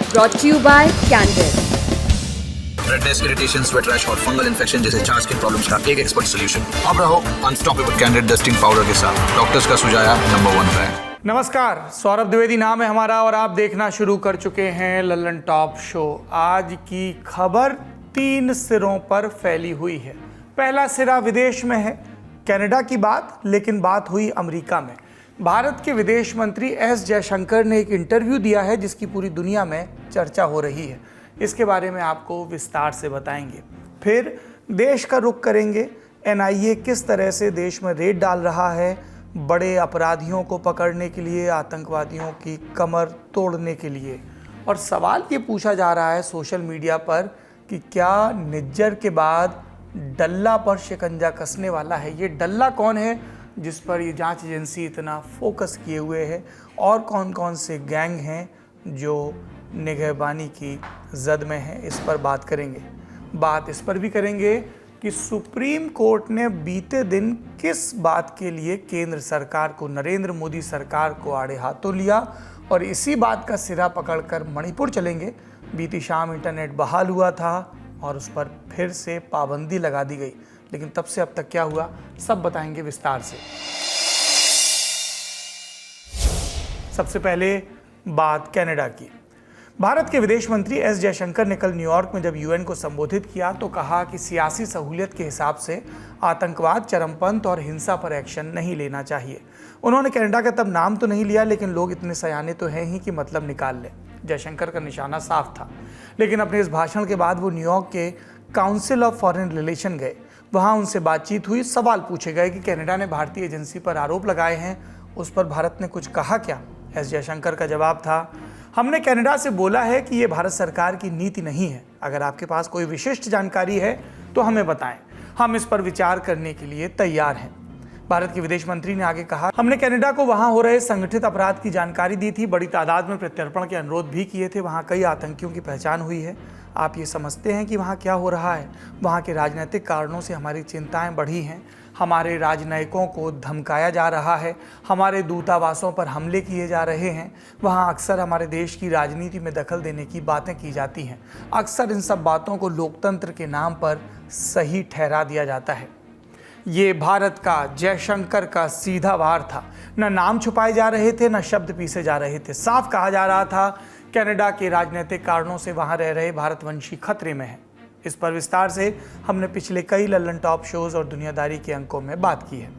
brought to you by Candid. Redness, irritation, sweat rash और fungal infection जैसे 4 skin problems का एक expert solution. अब रहो अनस्टॉपेबल कैंडिड डस्टिंग पाउडर के साथ। डॉक्टर्स का सुझाया नंबर 1 ब्रांड। नमस्कार, सौरभ द्विवेदी नाम है हमारा और आप देखना शुरू कर चुके हैं लल्लन टॉप शो। आज की खबर 3 सिरों पर फैली हुई है। पहला सिरा विदेश में है, कनाडा की बात, लेकिन बात हुई अमेरिका में। भारत के विदेश मंत्री एस जयशंकर ने एक इंटरव्यू दिया है जिसकी पूरी दुनिया में चर्चा हो रही है। इसके बारे में आपको विस्तार से बताएंगे। फिर देश का रुख करेंगे, एनआईए किस तरह से देश में रेड डाल रहा है बड़े अपराधियों को पकड़ने के लिए, आतंकवादियों की कमर तोड़ने के लिए। और सवाल ये पूछा जा रहा है सोशल मीडिया पर कि क्या निज्जर के बाद डल्ला पर शिकंजा कसने वाला है। ये डल्ला कौन है जिस पर ये जांच एजेंसी इतना फोकस किए हुए है, और कौन कौन से गैंग हैं जो निगहबानी की जद में है, इस पर बात करेंगे। बात इस पर भी करेंगे कि सुप्रीम कोर्ट ने बीते दिन किस बात के लिए केंद्र सरकार को, नरेंद्र मोदी सरकार को आड़े हाथों लिया, और इसी बात का सिरा पकड़कर मणिपुर चलेंगे। बीती शाम इंटरनेट बहाल हुआ था और उस पर फिर से पाबंदी लगा दी गई, लेकिन तब से अब तक क्या हुआ सब बताएंगे विस्तार से। सबसे पहले बात कनाडा की। भारत के विदेश मंत्री एस जयशंकर ने कल न्यूयॉर्क में जब यूएन को संबोधित किया तो कहा कि सियासी सहूलियत के हिसाब से आतंकवाद, चरमपंथ और हिंसा पर एक्शन नहीं लेना चाहिए। उन्होंने कनाडा का तब नाम तो नहीं लिया, लेकिन लोग इतने सयाने तो हैं ही कि मतलब निकाल लें। जयशंकर का निशाना साफ था, लेकिन अपने इस भाषण के बाद वो न्यूयॉर्क के काउंसिल ऑफ फॉरेन रिलेशन गए। वहाँ उनसे बातचीत हुई, सवाल पूछे गए कि कनाडा ने भारतीय एजेंसी पर आरोप लगाए हैं, उस पर भारत ने कुछ कहा क्या। एस जयशंकर का जवाब था, हमने कनाडा से बोला है कि ये भारत सरकार की नीति नहीं है। अगर आपके पास कोई विशिष्ट जानकारी है तो हमें बताएं, हम इस पर विचार करने के लिए तैयार हैं। भारत के विदेश मंत्री ने आगे कहा, हमने कनाडा को वहां हो रहे संगठित अपराध की जानकारी दी थी, बड़ी तादाद में प्रत्यर्पण के अनुरोध भी किए थे। वहां कई आतंकियों की पहचान हुई है। आप ये समझते हैं कि वहाँ क्या हो रहा है। वहाँ के राजनीतिक कारणों से हमारी चिंताएं बढ़ी हैं। हमारे राजनयिकों को धमकाया जा रहा है, हमारे दूतावासों पर हमले किए जा रहे हैं। वहाँ अक्सर हमारे देश की राजनीति में दखल देने की बातें की जाती हैं। अक्सर इन सब बातों को लोकतंत्र के नाम पर सही ठहरा दिया जाता है। ये भारत का, जयशंकर का सीधा वार था। न नाम छुपाए जा रहे थे, न शब्द पीसे जा रहे थे। साफ कहा जा रहा था कनाडा के राजनीतिक कारणों से वहां रह रहे भारतवंशी खतरे में हैं। इस पर विस्तार से हमने पिछले कई लल्लन टॉप शोज और दुनियादारी के अंकों में बात की है।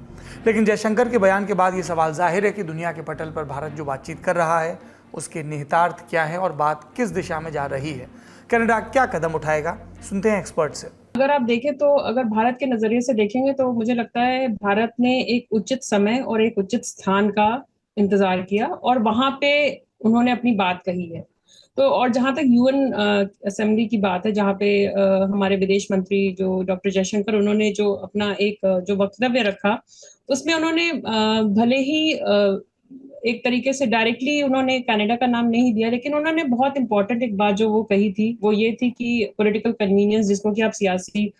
लेकिन जयशंकर के बयान के बाद ये सवाल जाहिर है कि दुनिया के पटल पर भारत जो बातचीत कर रहा है उसके निहितार्थ क्या है और बात किस दिशा में जा रही है। कनाडा क्या कदम उठाएगा, सुनते हैं एक्सपर्ट से। अगर आप देखें तो अगर भारत के नजरिए से देखेंगे तो मुझे लगता है भारत ने एक उचित समय और एक उचित स्थान का इंतजार किया और वहां पे उन्होंने अपनी बात कही है। तो और जहां तक यूएन असेंबली की बात है, जहां पे हमारे विदेश मंत्री जो डॉक्टर जयशंकर, उन्होंने जो अपना एक जो वक्तव्य रखा, उसमें उन्होंने भले ही एक तरीके से डायरेक्टली उन्होंने कनाडा का नाम नहीं दिया, लेकिन उन्होंने बहुत इंपॉर्टेंट एक बात जो वो कही थी वो ये थी कि पॉलिटिकल कन्वीनियंस, जिसको कि आप सियासी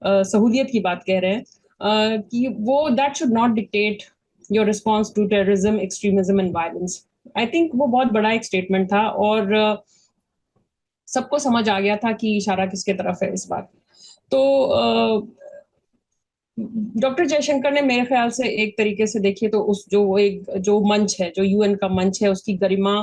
सहूलियत की बात कह रहे हैं, कि वो that should not dictate your response to terrorism, extremism and violence. I think वो बहुत बड़ा एक स्टेटमेंट था और सबको समझ आ गया था कि इशारा किसके तरफ है इस बात। तो डॉक्टर जयशंकर ने मेरे ख्याल से एक तरीके से देखिए तो उस जो मंच है, जो यूएन का मंच है, उसकी गरिमा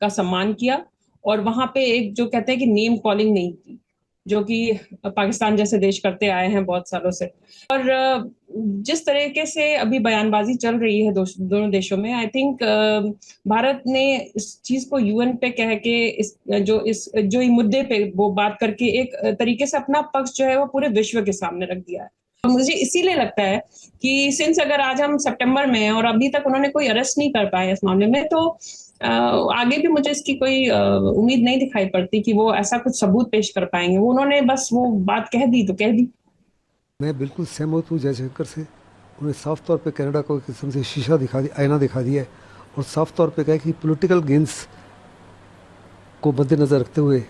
का सम्मान किया और वहां पे एक जो कहते हैं कि नेम कॉलिंग नहीं की, जो कि पाकिस्तान जैसे देश करते आए हैं बहुत सालों से। और जिस तरीके से अभी बयानबाजी चल रही है दोनों देशों में, आई थिंक भारत ने इस चीज को यूएन पे कह के जो मुद्दे पे वो बात करके एक तरीके से अपना पक्ष जो है वो पूरे विश्व के सामने रख दिया है। तो मुझे इसीलिए लगता है कि सिंस अगर आज हम सितंबर में हैं और अभी तक उन्होंने कोई अरेस्ट नहीं कर पाए इस मामले में, तो आगे भी मुझे इसकी कोई उम्मीद नहीं दिखाई पड़ती कि वो ऐसा कुछ सबूत पेश कर पाएंगे। वो उन्होंने बस वो बात कह दी तो कह दी। मैं बिल्कुल सहमत हूँ जयशंकर से। उन्होंने साफ तौर पे कनाडा को एक किस्म से शीशा दिखा दिया, आईना दिखा दिया है और साफ तौर पे कहा कि पॉलिटिकल गेन्स को मद्देनजर रखते हुए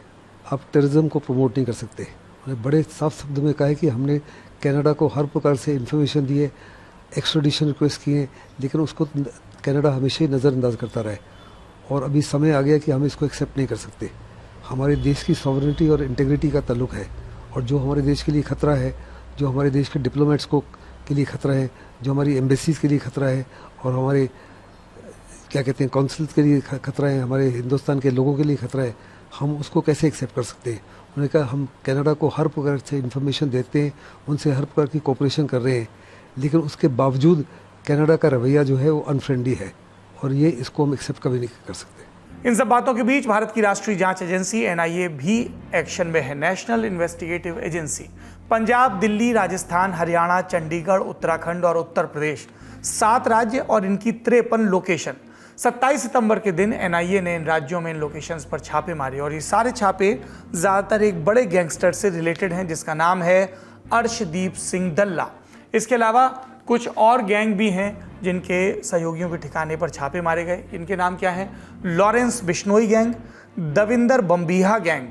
आप टेररिज्म को प्रमोट नहीं कर सकते। उन्होंने बड़े साफ शब्द में कहा है कि हमने कनाडा को हर प्रकार से इन्फॉर्मेशन दी है, एक्स्ट्राडिशन रिक्वेस्ट किए, लेकिन उसको कनाडा हमेशा ही नज़रअंदाज करता रहा है और अभी समय आ गया कि हम इसको एक्सेप्ट नहीं कर सकते। हमारे देश की सॉवरेनिटी और इंटीग्रिटी का ताल्लुक है, और जो हमारे देश के लिए खतरा है, जो हमारे देश के डिप्लोमेट्स को के लिए खतरा है, जो हमारी एम्बेसीज के लिए खतरा है, और हमारे क्या कहते हैं कौंसल्स के लिए खतरा है, हमारे हिंदुस्तान के लोगों के लिए खतरा है, हम उसको कैसे एक्सेप्ट कर सकते हैं। उन्होंने कहा हम कनाडा को हर प्रकार से इन्फॉर्मेशन देते हैं, उनसे हर प्रकार की कोऑपरेशन कर रहे हैं, लेकिन उसके बावजूद कनाडा का रवैया जो है वो अनफ्रेंडली है, और ये इसको हम एक्सेप्ट कभी नहीं कर सकते। इन सब बातों के बीच भारत की राष्ट्रीय जांच एजेंसी एनआईए भी एक्शन में है। National investigative agency Punjab, Delhi, Rajasthan, Haryana, Chandigarh, Uttarakhand और उत्तर प्रदेश 7 राज्य और इनकी 53 लोकेशन। 27 सितंबर के दिन एनआईए ने इन राज्यों में इन लोकेशंस पर छापे मारे और ये सारे छापे ज़्यादातर एक बड़े गैंगस्टर से रिलेटेड हैं जिसका नाम है अर्शदीप सिंह डल्ला। इसके अलावा कुछ और गैंग भी हैं जिनके सहयोगियों के ठिकाने पर छापे मारे गए। इनके नाम क्या हैं? Lawrence Bishnoi gang, Davinder Bambiha gang,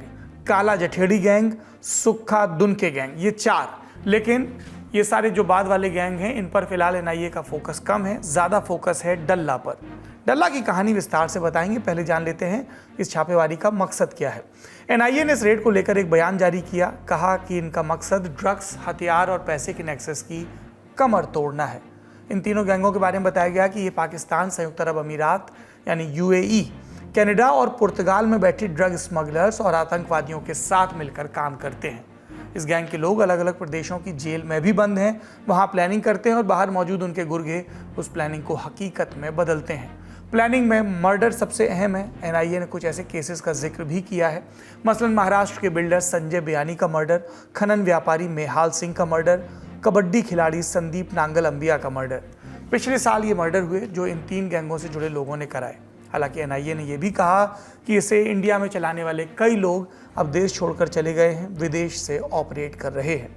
काला जठेड़ी गैंग, सुक्खा दुनके गैंग, ये 4। लेकिन ये सारे जो बाद वाले गैंग हैं इन पर फिलहाल एनआईए का फोकस कम है, ज़्यादा फोकस है डल्ला पर। डल्ला की कहानी विस्तार से बताएंगे, पहले जान लेते हैं इस छापेमारी का मकसद क्या है। एनआईए ने इस रेड को लेकर एक बयान जारी किया, कहा कि इनका मकसद ड्रग्स, हथियार और पैसे के नेक्सस की कमर तोड़ना है। इन तीनों गैंगों के बारे में बताया गया कि ये पाकिस्तान, संयुक्त अरब अमीरात यानी यूएई, कनाडा और पुर्तगाल में बैठी ड्रग स्मगलर्स और आतंकवादियों के साथ मिलकर काम करते हैं। इस गैंग के लोग अलग अलग प्रदेशों की जेल में भी बंद हैं, वहाँ प्लानिंग करते हैं और बाहर मौजूद उनके गुर्गे उस प्लानिंग को हकीकत में बदलते हैं। प्लानिंग में मर्डर सबसे अहम है। एनआईए ने कुछ ऐसे केसेस का जिक्र भी किया है, मसलन महाराष्ट्र के बिल्डर संजय बयानी का मर्डर, खनन व्यापारी मेहाल सिंह का मर्डर, कबड्डी खिलाड़ी संदीप नांगल अंबिया का मर्डर। पिछले साल ये मर्डर हुए जो इन 3 गैंगों से जुड़े लोगों ने कराए। हालांकि एनआईए ने यह भी कहा कि इसे इंडिया में चलाने वाले कई लोग अब देश छोड़कर चले गए हैं, विदेश से ऑपरेट कर रहे हैं।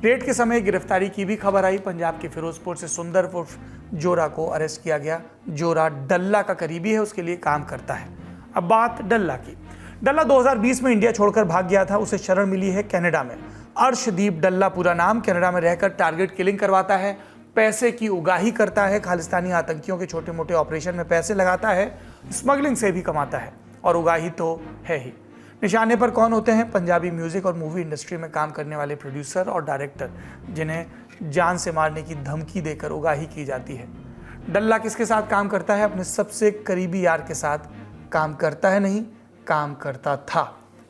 रेड के समय गिरफ्तारी की भी खबर आई। पंजाब के फिरोजपुर से सुंदर उर्फ जोरा को अरेस्ट किया गया। जोरा डल्ला का करीबी है, उसके लिए काम करता है। अब बात डल्ला की। डल्ला 2020 में इंडिया छोड़कर भाग गया था, उसे शरण मिली है कनाडा में। अर्शदीप डल्ला पूरा नाम, कनाडा में रहकर टारगेट किलिंग करवाता है, पैसे की उगाही करता है, खालिस्तानी आतंकियों के छोटे मोटे ऑपरेशन में पैसे लगाता है, स्मगलिंग से भी कमाता है और उगाही तो है ही। निशाने पर कौन होते हैं? पंजाबी म्यूजिक और मूवी इंडस्ट्री में काम करने वाले प्रोड्यूसर और डायरेक्टर, जिन्हें जान से मारने की धमकी देकर उगाही की जाती है। डल्ला किसके साथ काम करता है? अपने सबसे करीबी यार के साथ काम करता है, नहीं काम करता था।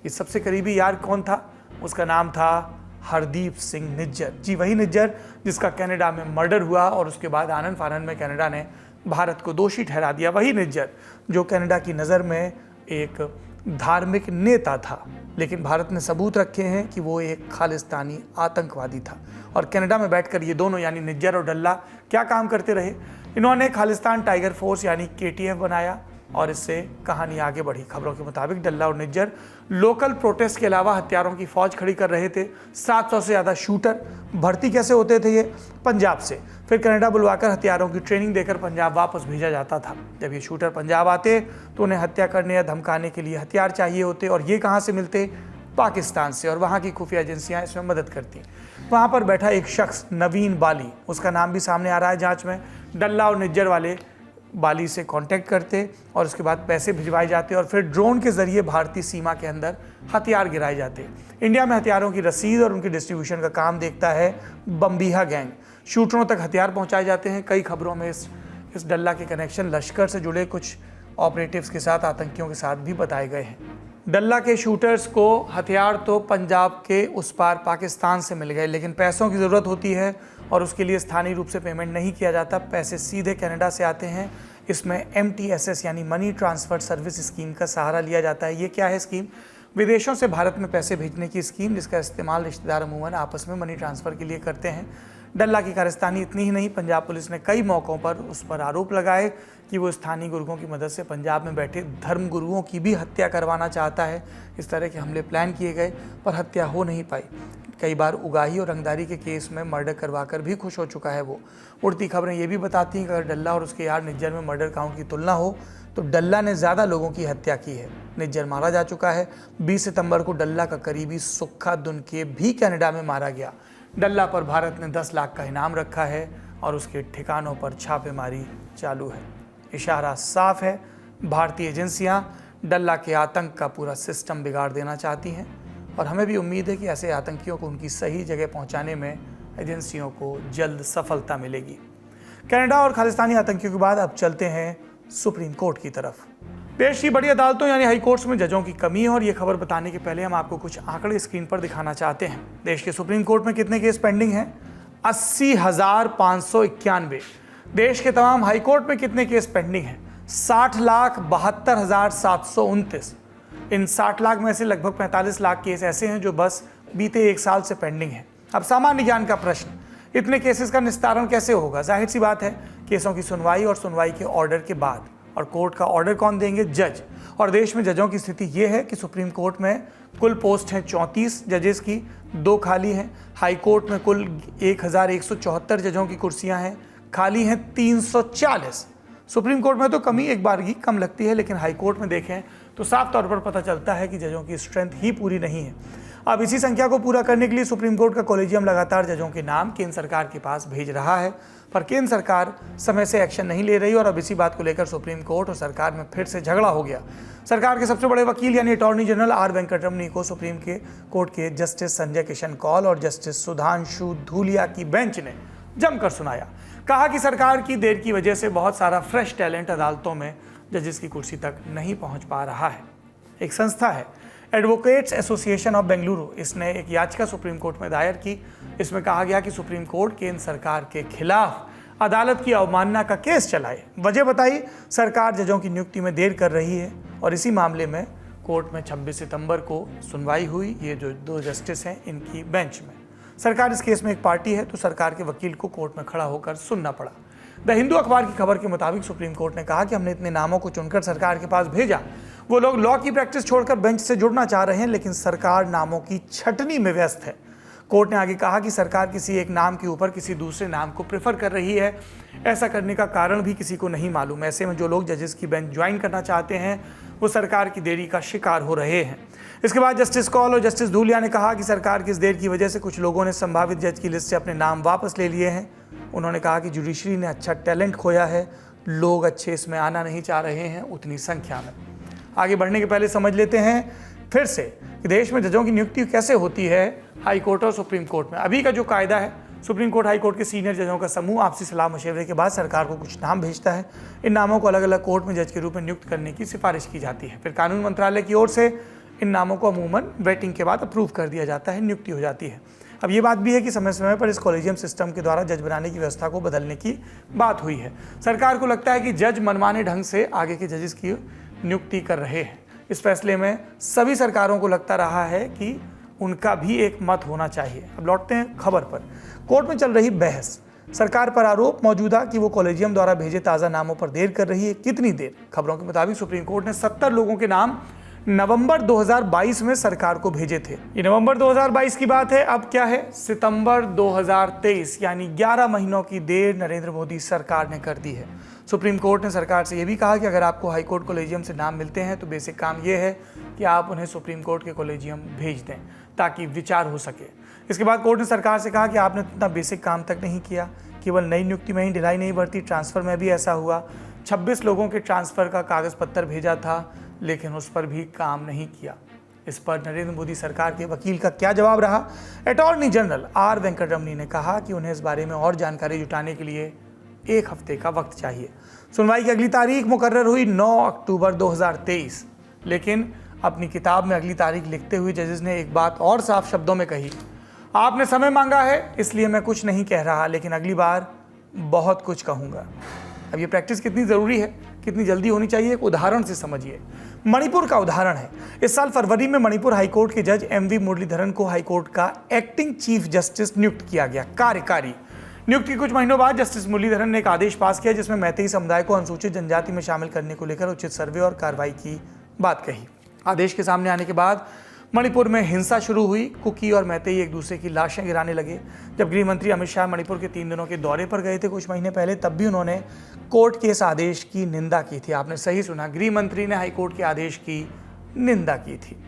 ये सबसे करीबी यार कौन था? उसका नाम था हरदीप सिंह निज्जर। जी वही निज्जर जिसका कनाडा में मर्डर हुआ और उसके बाद आनंद फानंद में कनाडा ने भारत को दोषी ठहरा दिया। वही निज्जर जो कनाडा की नज़र में एक धार्मिक नेता था, लेकिन भारत ने सबूत रखे हैं कि वो एक खालिस्तानी आतंकवादी था। और कनाडा में बैठकर ये दोनों यानी निज्जर और डल्ला क्या काम करते रहे? इन्होंने खालिस्तान टाइगर फोर्स यानी KTF बनाया और इससे कहानी आगे बढ़ी। खबरों के मुताबिक डल्ला और निज्जर लोकल प्रोटेस्ट के अलावा हथियारों की फौज खड़ी कर रहे थे। 700 से ज़्यादा शूटर। भर्ती कैसे होते थे ये? पंजाब से। फिर कनाडा बुलवाकर हथियारों की ट्रेनिंग देकर पंजाब वापस भेजा जाता था। जब ये शूटर पंजाब आते तो उन्हें हत्या करने या धमकाने के लिए हथियार चाहिए होते, और ये कहाँ से मिलते? पाकिस्तान से। और वहाँ की खुफिया एजेंसियाँ इसमें मदद करती। वहाँ पर बैठा एक शख्स नवीन बाली, उसका नाम भी सामने आ रहा है जाँच में। डल्ला और निज्जर वाले बाली से कांटेक्ट करते और उसके बाद पैसे भिजवाए जाते और फिर ड्रोन के जरिए भारतीय सीमा के अंदर हथियार गिराए जाते। इंडिया में हथियारों की रसीद और उनकी डिस्ट्रीब्यूशन का काम देखता है बम्बीहा गैंग। शूटरों तक हथियार पहुंचाए जाते हैं। कई खबरों में इस डल्ला के कनेक्शन लश्कर से जुड़े कुछ ऑपरेटिव्स के साथ, आतंकियों के साथ भी बताए गए हैं। डल्ला के शूटर्स को हथियार तो पंजाब के उस पार पाकिस्तान से मिल गए, लेकिन पैसों की ज़रूरत होती है और उसके लिए स्थानीय रूप से पेमेंट नहीं किया जाता। पैसे सीधे कनाडा से आते हैं। इसमें MTSS यानी मनी ट्रांसफ़र सर्विस स्कीम का सहारा लिया जाता है। ये क्या है स्कीम? विदेशों से भारत में पैसे भेजने की स्कीम, जिसका इस्तेमाल रिश्तेदार अमूमन आपस में मनी ट्रांसफ़र के लिए करते हैं। डल्ला की कारस्तानी इतनी ही नहीं, पंजाब पुलिस ने कई मौक़ों पर उस पर आरोप लगाए कि वो स्थानीय गुर्गों की मदद से पंजाब में बैठे धर्म गुरुओं की भी हत्या करवाना चाहता है। इस तरह के हमले प्लान किए गए पर हत्या हो नहीं पाई। कई बार उगाही और रंगदारी के केस में मर्डर करवाकर भी खुश हो चुका है वो। उड़ती खबरें ये भी बताती हैं कि अगर डल्ला और उसके यार निज्जर में मर्डर काउंट की तुलना हो तो डल्ला ने ज़्यादा लोगों की हत्या की है। निज्जर मारा जा चुका है। 20 सितंबर को डल्ला का करीबी सुक्खा दुनके भी कनाडा में मारा गया। डल्ला पर भारत ने 10 लाख का इनाम रखा है और उसके ठिकानों पर छापेमारी चालू है। इशारा साफ है, भारतीय एजेंसियां डल्ला के आतंक का पूरा सिस्टम बिगाड़ देना चाहती हैं और हमें भी उम्मीद है कि ऐसे आतंकियों को उनकी सही जगह पहुंचाने में एजेंसियों को जल्द सफलता मिलेगी। कनाडा और खालिस्तानी आतंकियों के बाद अब चलते हैं सुप्रीम कोर्ट की तरफ। देश की बड़ी अदालतों यानी हाई कोर्ट्स में जजों की कमी है और ये खबर बताने के पहले हम आपको कुछ आंकड़े स्क्रीन पर दिखाना चाहते हैं। देश के सुप्रीम कोर्ट में कितने केस पेंडिंग हैं? 80,591। देश के तमाम हाई कोर्ट में कितने केस पेंडिंग हैं? 60,72,729। इन 60 लाख में से लगभग 45 लाख केस ऐसे हैं जो बस बीते 1 साल से पेंडिंग हैं। अब सामान्य ज्ञान का प्रश्न, इतने केसेस का निस्तारण कैसे होगा? जाहिर सी बात है, केसों की सुनवाई और सुनवाई के ऑर्डर के बाद। और कोर्ट का ऑर्डर कौन देंगे? जज। और देश में जजों की स्थिति ये है कि सुप्रीम कोर्ट में कुल पोस्ट हैं 34 जजेस की, 2 खाली हैं। हाई कोर्ट में कुल 1174 जजों की कुर्सियां हैं, खाली हैं 340। सुप्रीम कोर्ट में तो कमी एक बार ही कम लगती है, लेकिन हाई कोर्ट में देखें तो साफ तौर पर पता चलता है कि जजों की स्ट्रेंथ ही पूरी नहीं है। अब इसी संख्या को पूरा करने के लिए सुप्रीम कोर्ट का कॉलेजियम लगातार जजों के नाम केंद्र सरकार के पास भेज रहा है, पर केंद्र सरकार समय से एक्शन नहीं ले रही और अब इसी बात को लेकर सुप्रीम कोर्ट और सरकार में फिर से झगड़ा हो गया। सरकार के सबसे बड़े वकील यानी अटॉर्नी जनरल आर वेंकटरमणी को सुप्रीम कोर्ट के जस्टिस संजय किशन कौल और जस्टिस सुधांशु धूलिया की बेंच ने जमकर सुनाया। कहा कि सरकार की देर की वजह से बहुत सारा फ्रेश टैलेंट अदालतों में जजेस की कुर्सी तक नहीं पहुंच पा रहा है। एक संस्था है एडवोकेट्स एसोसिएशन ऑफ बेंगलुरु, इसने एक याचिका सुप्रीम कोर्ट में दायर की। इसमें कहा गया कि सुप्रीम कोर्ट केंद्र सरकार के खिलाफ अदालत की अवमानना का केस चलाए। वजह बताई, सरकार जजों की नियुक्ति में देर कर रही है और इसी मामले में कोर्ट में 26 सितंबर को सुनवाई हुई। ये जो 2 जस्टिस हैं इनकी बेंच में। सरकार इस केस में एक पार्टी है तो सरकार के वकील को कोर्ट में खड़ा होकर सुनना पड़ा। द हिंदू अखबार की खबर के मुताबिक सुप्रीम कोर्ट ने कहा कि हमने इतने नामों को चुनकर सरकार के पास भेजा। वो लोग लॉ की प्रैक्टिस छोड़कर बेंच से जुड़ना चाह रहे हैं, लेकिन सरकार नामों की छटनी में व्यस्त है। कोर्ट ने आगे कहा कि सरकार किसी एक नाम के ऊपर किसी दूसरे नाम को प्रेफर कर रही है। ऐसा करने का कारण भी किसी को नहीं मालूम। ऐसे में जो लोग जजेस की बेंच ज्वाइन करना चाहते हैं वो सरकार की देरी का शिकार हो रहे हैं। इसके बाद जस्टिस कौल और जस्टिस धूलिया ने कहा कि सरकार की इस देर की वजह से कुछ लोगों ने संभावित जज की लिस्ट से अपने नाम वापस ले लिए हैं। उन्होंने कहा कि जुडिशरी ने अच्छा टैलेंट खोया है, लोग अच्छे इसमें आना नहीं चाह रहे हैं उतनी संख्या में। आगे बढ़ने के पहले समझ लेते हैं फिर से कि देश में जजों की नियुक्ति कैसे होती है हाई कोर्ट और सुप्रीम कोर्ट में। अभी का जो कायदा है, सुप्रीम कोर्ट हाई कोर्ट के सीनियर जजों का समूह आपसी सलाह मशवरे के बाद सरकार को कुछ नाम भेजता है। इन नामों को अलग अलग कोर्ट में जज के रूप में नियुक्त करने की सिफारिश की जाती है। फिर कानून मंत्रालय की ओर से इन नामों को अमूमन वेटिंग के बाद अप्रूव कर दिया जाता है, नियुक्ति हो जाती है। अब ये बात भी है कि समय समय पर इस कॉलेजियम सिस्टम के द्वारा जज बनाने की व्यवस्था को बदलने की बात हुई है। सरकार को लगता है कि जज मनमाने ढंग से आगे के जजेस की नियुक्ति कर रहे हैं। इस फैसले में सभी सरकारों को लगता रहा है कि उनका भी एक मत होना चाहिए। अब लौटते हैं खबर पर। कोर्ट में चल रही बहस, सरकार पर आरोप मौजूदा कि वो कॉलेजियम द्वारा भेजे ताज़ा नामों पर देर कर रही है। कितनी देर? खबरों के मुताबिक सुप्रीम कोर्ट ने 70 लोगों के नाम नवंबर 2022 में सरकार को भेजे थे। ये नवंबर 2022 की बात है। अब क्या है? सितंबर 2023, यानी 11 महीनों की देर नरेंद्र मोदी सरकार ने कर दी है। सुप्रीम कोर्ट ने सरकार से यह भी कहा कि अगर आपको हाई कोर्ट कॉलेजियम से नाम मिलते हैं तो बेसिक काम यह है कि आप उन्हें सुप्रीम कोर्ट के कॉलेजियम भेज दें ताकि विचार हो सके। इसके बाद कोर्ट ने सरकार से कहा कि आपने इतना बेसिक काम तक नहीं किया, केवल नई नियुक्ति में ही ढिलाई नहीं बरती, ट्रांसफ़र में भी ऐसा हुआ। 26 लोगों के ट्रांसफ़र का कागज़ पत्र भेजा था, लेकिन उस पर भी काम नहीं किया। इस पर नरेंद्र मोदी सरकार के वकील का क्या जवाब रहा? अटॉर्नी जनरल आर वेंकटरमणी ने कहा कि उन्हें इस बारे में और जानकारी जुटाने के लिए 1 हफ्ते का वक्त चाहिए। सुनवाई की अगली तारीख मुकर्रर हुई 9 अक्टूबर 2023, लेकिन अपनी किताब में अगली तारीख लिखते हुए जजेस ने एक बात और साफ शब्दों में कही, आपने समय मांगा है इसलिए मैं कुछ नहीं कह रहा, लेकिन अगली बार बहुत कुछ कहूँगा। अब ये प्रैक्टिस कितनी ज़रूरी है, कितनी जल्दी होनी चाहिए, एक उदाहरण से समझिए। मणिपुर का उदाहरण है। इस साल फरवरी में मणिपुर हाईकोर्ट के जज MV मुरलीधरन को हाईकोर्ट का एक्टिंग चीफ जस्टिस नियुक्त किया गया, कार्यकारी। नियुक्ति के कुछ महीनों बाद जस्टिस मुरलीधरन ने एक आदेश पास किया जिसमें मैतेई समुदाय को अनुसूचित जनजाति में शामिल करने को लेकर उचित सर्वे और कार्रवाई की बात कही। आदेश के सामने आने के बाद मणिपुर में हिंसा शुरू हुई। कुकी और मैतेई एक दूसरे की लाशें गिराने लगे। जब गृह मंत्री अमित शाह मणिपुर के 3 दिनों के दौरे पर गए थे कुछ महीने पहले, तब भी उन्होंने कोर्ट के इस आदेश की निंदा की थी। आपने सही सुना, गृह मंत्री ने हाईकोर्ट के आदेश की निंदा की थी।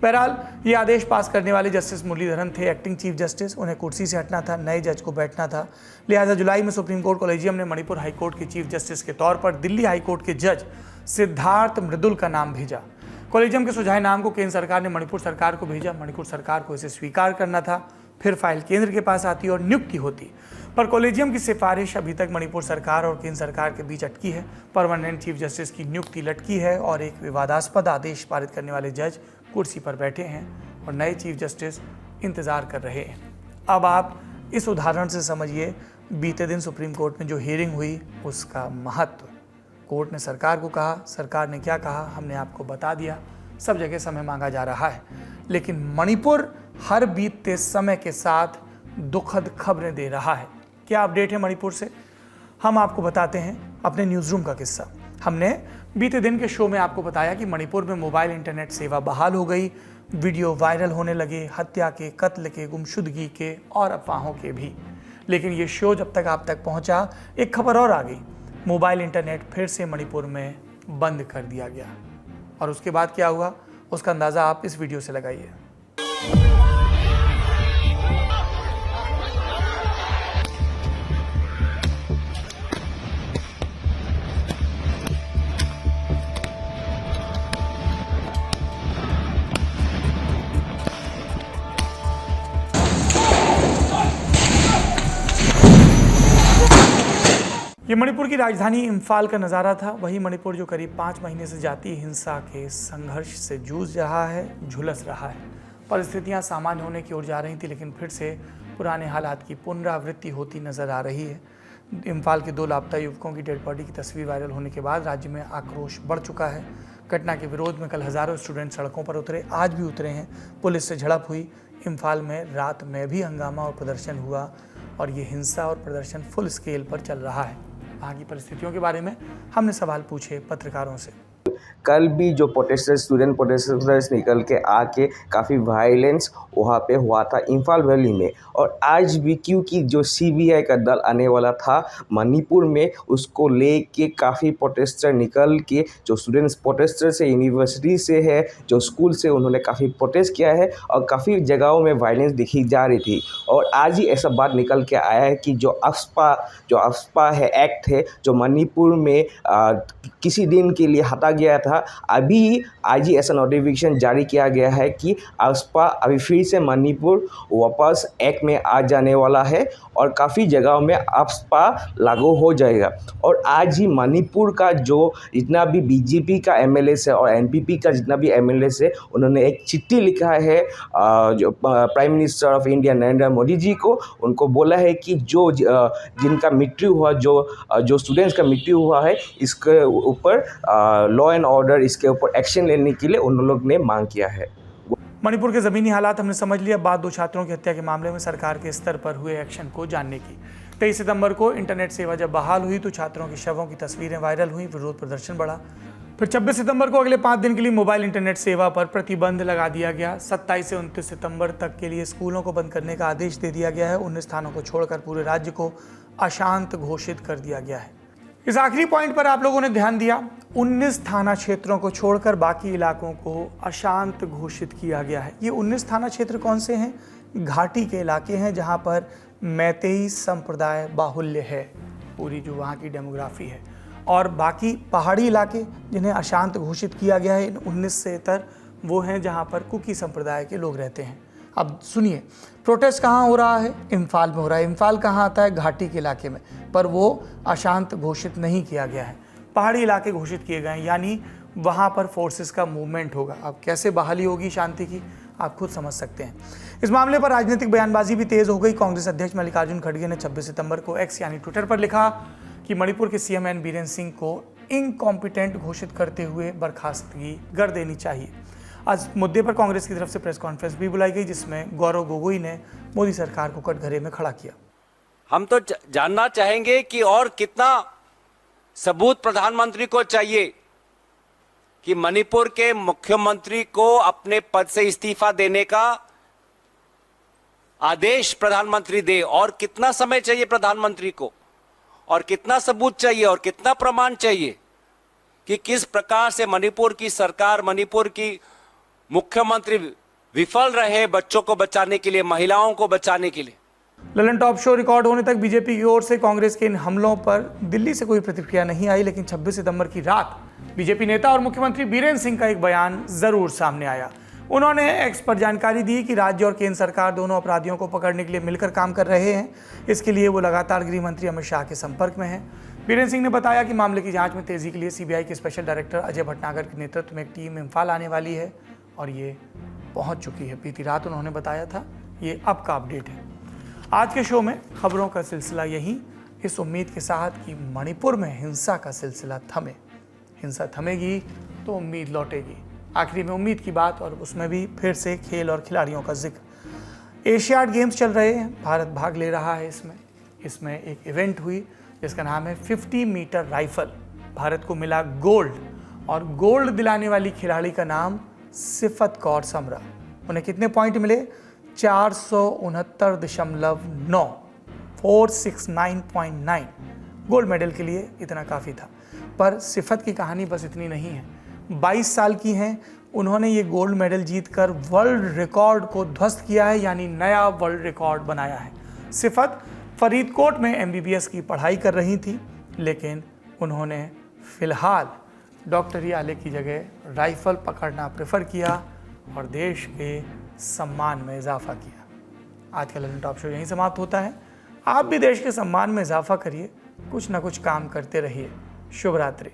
बहरहाल ये आदेश पास करने वाले जस्टिस मुरलीधरन थे एक्टिंग चीफ जस्टिस। उन्हें कुर्सी से हटना था, नए जज को बैठना था। लिहाजा जुलाई में सुप्रीम कोर्ट कॉलेजियम ने मणिपुर हाईकोर्ट के चीफ जस्टिस के तौर पर दिल्ली हाईकोर्ट के जज सिद्धार्थ मृदुल का नाम भेजा। कॉलेजियम के सुझाए नाम को केंद्र सरकार ने मणिपुर सरकार को भेजा। मणिपुर सरकार को इसे स्वीकार करना था, फिर फाइल केंद्र के पास आती और नियुक्ति होती। पर कॉलेजियम की सिफारिश अभी तक मणिपुर सरकार और केंद्र सरकार के बीच अटकी है। परमानेंट चीफ जस्टिस की नियुक्ति लटकी है और एक विवादास्पद आदेश पारित करने वाले जज कुर्सी पर बैठे हैं और नए चीफ जस्टिस इंतजार कर रहे हैं। अब आप इस उदाहरण से समझिए बीते दिन सुप्रीम कोर्ट में जो हियरिंग हुई उसका महत्व। कोर्ट ने सरकार को कहा, सरकार ने क्या कहा हमने आपको बता दिया। सब जगह समय मांगा जा रहा है, लेकिन मणिपुर हर बीतते समय के साथ दुखद खबरें दे रहा है। क्या अपडेट है मणिपुर से, हम आपको बताते हैं अपने न्यूज़ रूम का किस्सा। हमने बीते दिन के शो में आपको बताया कि मणिपुर में मोबाइल इंटरनेट सेवा बहाल हो गई। वीडियो वायरल होने लगे हत्या के, कत्ल के, गुमशुदगी के और अफवाहों के भी। लेकिन ये शो जब तक आप तक पहुंचा, एक खबर और आ गई, मोबाइल इंटरनेट फिर से मणिपुर में बंद कर दिया गया। और उसके बाद क्या हुआ उसका अंदाज़ा आप इस वीडियो से लगाइए। ये मणिपुर की राजधानी इम्फाल का नज़ारा था। वही मणिपुर जो करीब 5 महीने से जातीय हिंसा के संघर्ष से जूझ रहा है, झुलस रहा है। परिस्थितियां सामान्य होने की ओर जा रही थी, लेकिन फिर से पुराने हालात की पुनरावृत्ति होती नजर आ रही है। इम्फाल के 2 लापता युवकों की डेड बॉडी की तस्वीर वायरल होने के बाद राज्य में आक्रोश बढ़ चुका है। घटना के विरोध में कल हज़ारों स्टूडेंट सड़कों पर उतरे, आज भी उतरे हैं। पुलिस से झड़प हुई। इम्फाल में रात में भी हंगामा और प्रदर्शन हुआ और ये हिंसा और प्रदर्शन फुल स्केल पर चल रहा है। वहाँ की परिस्थितियों के बारे में हमने सवाल पूछे पत्रकारों से। कल भी जो स्टूडेंट प्रोटेस्टर्स निकल के आके काफ़ी वायलेंस वहाँ पे हुआ था इम्फाल वैली में। और आज भी क्योंकि जो सीबीआई का दल आने वाला था मणिपुर में, उसको लेके काफ़ी प्रोटेस्टर निकल के, जो स्टूडेंट्स प्रोटेस्टर से, यूनिवर्सिटी से है, जो स्कूल से, उन्होंने काफ़ी प्रोटेस्ट किया है और काफ़ी जगहों में वायलेंस दिखी जा रही थी। और आज ही ऐसा बात निकल के आया है कि जो अफ्स्पा है, एक्ट है, जो मणिपुर में किसी दिन के लिए हटा गया था, अभी आज ही ऐसा नोटिफिकेशन जारी किया गया है कि अफ्स्पा अभी फिर से मणिपुर वापस एक्ट में आ जाने वाला है और काफ़ी जगहों में अफ्स्पा लागू हो जाएगा। और आज ही मणिपुर का जो जितना भी बीजेपी का एमएलए है और एनपीपी का जितना भी एमएलए है, उन्होंने एक चिट्ठी लिखा है जो prime minister of India Narendra Modi ji को। उनको बोला है कि जो जिनका मृत्यु हुआ, जो स्टूडेंट्स का मृत्यु हुआ है, इसके ऊपर लॉ एंड ऑर्डर, इसके ऊपर एक्शन लेने के लिए उन लोग ने मांग किया है। मणिपुर के ज़मीनी हालात हमने समझ लिया। बात 2 छात्रों की हत्या के मामले में सरकार के स्तर पर हुए एक्शन को जानने की। 23 सितंबर को इंटरनेट सेवा जब बहाल हुई तो छात्रों के शवों की तस्वीरें वायरल हुई, विरोध प्रदर्शन बढ़ा। फिर 26 सितंबर को अगले 5 दिन के लिए मोबाइल इंटरनेट सेवा पर प्रतिबंध लगा दिया गया। 27 से 29 सितंबर तक के लिए स्कूलों को बंद करने का आदेश दे दिया गया है। 19 स्थानों को छोड़कर पूरे राज्य को अशांत घोषित कर दिया गया है। इस आखिरी पॉइंट पर आप लोगों ने ध्यान दिया। 19 थाना क्षेत्रों को छोड़कर बाकी इलाकों को अशांत घोषित किया गया है। ये 19 थाना क्षेत्र कौन से हैं? घाटी के इलाके हैं जहां पर मैतेई संप्रदाय बाहुल्य है, पूरी जो वहां की डेमोग्राफी है। और बाकी पहाड़ी इलाके जिन्हें अशांत घोषित किया गया है, 19 से इतर वो हैं जहां पर कुकी संप्रदाय के लोग रहते हैं। अब सुनिए, प्रोटेस्ट कहाँ हो रहा है? इम्फाल में हो रहा है। इम्फाल कहाँ आता है? घाटी के इलाके में, पर वो अशांत घोषित नहीं किया गया है। पहाड़ी इलाके घोषित किए गए हैं, यानी वहाँ पर फोर्सेस का मूवमेंट होगा। अब कैसे बहाली होगी शांति की, आप खुद समझ सकते हैं। इस मामले पर राजनीतिक बयानबाजी भी तेज हो गई। कांग्रेस अध्यक्ष मल्लिकार्जुन खड़गे ने 26 सितंबर को एक्स यानी ट्विटर पर लिखा कि मणिपुर के सीएम एन बीरेन सिंह को इनकॉम्पिटेंट घोषित करते हुए बर्खास्तगी कर देनी चाहिए। आज मुद्दे पर कांग्रेस की तरफ से प्रेस कॉन्फ्रेंस भी बुलाई गई, जिसमें गौरव गोगोई ने मोदी सरकार को कटघरे में खड़ा किया। हम तो जानना चाहेंगे कि और कितना सबूत प्रधानमंत्री को चाहिए कि मणिपुर के मुख्यमंत्री को अपने पद से इस्तीफा देने का आदेश प्रधानमंत्री दे। और कितना समय चाहिए प्रधानमंत्री को, और कितना सबूत चाहिए, और कितना प्रमाण चाहिए कि किस प्रकार से मणिपुर की सरकार, मणिपुर की मुख्यमंत्री विफल रहे बच्चों को बचाने के लिए, महिलाओं को बचाने के लिए। ललन टॉप शो रिकॉर्ड होने तक बीजेपी की ओर से कांग्रेस के इन हमलों पर दिल्ली से कोई प्रतिक्रिया नहीं आई, लेकिन 26 सितंबर की रात बीजेपी नेता और मुख्यमंत्री बीरेंद्र सिंह का एक बयान जरूर सामने आया। उन्होंने एक्स पर जानकारी दी कि राज्य और केंद्र सरकार दोनों अपराधियों को पकड़ने के लिए मिलकर काम कर रहे हैं। इसके लिए वो लगातार गृह मंत्री अमित शाह के संपर्क में हैं। बीरेंद्र सिंह ने बताया कि मामले की जांच में तेजी के लिए सीबीआई के स्पेशल डायरेक्टर अजय भटनागर के नेतृत्व में एक टीम इम्फाल आने वाली है और ये पहुंच चुकी है। बीती रात उन्होंने बताया था। ये अब का अपडेट है। आज के शो में खबरों का सिलसिला यही, इस उम्मीद के साथ कि मणिपुर में हिंसा का सिलसिला थमे। हिंसा थमेगी तो उम्मीद लौटेगी। आखिरी में उम्मीद की बात, और उसमें भी फिर से खेल और खिलाड़ियों का जिक्र। एशियाड गेम्स चल रहे हैं, भारत भाग ले रहा है इसमें एक इवेंट हुई जिसका नाम है 50 मीटर राइफल। भारत को मिला गोल्ड, और गोल्ड दिलाने वाली खिलाड़ी का नाम सिफत कौर समरा। उन्हें कितने पॉइंट मिले? 469.9, 469.9। गोल्ड मेडल के लिए इतना काफ़ी था। पर सिफत की कहानी बस इतनी नहीं है। 22 साल की हैं, उन्होंने ये गोल्ड मेडल जीतकर वर्ल्ड रिकॉर्ड को ध्वस्त किया है, यानी नया वर्ल्ड रिकॉर्ड बनाया है। सिफत फरीदकोट में MBBS की पढ़ाई कर रही थी, लेकिन उन्होंने फिलहाल डॉक्टरी आले की जगह राइफल पकड़ना प्रेफर किया और देश के सम्मान में इजाफा किया। आज का ललन टॉप शो यहीं समाप्त होता है। आप भी देश के सम्मान में इजाफा करिए, कुछ ना कुछ काम करते रहिए। शुभ रात्रि।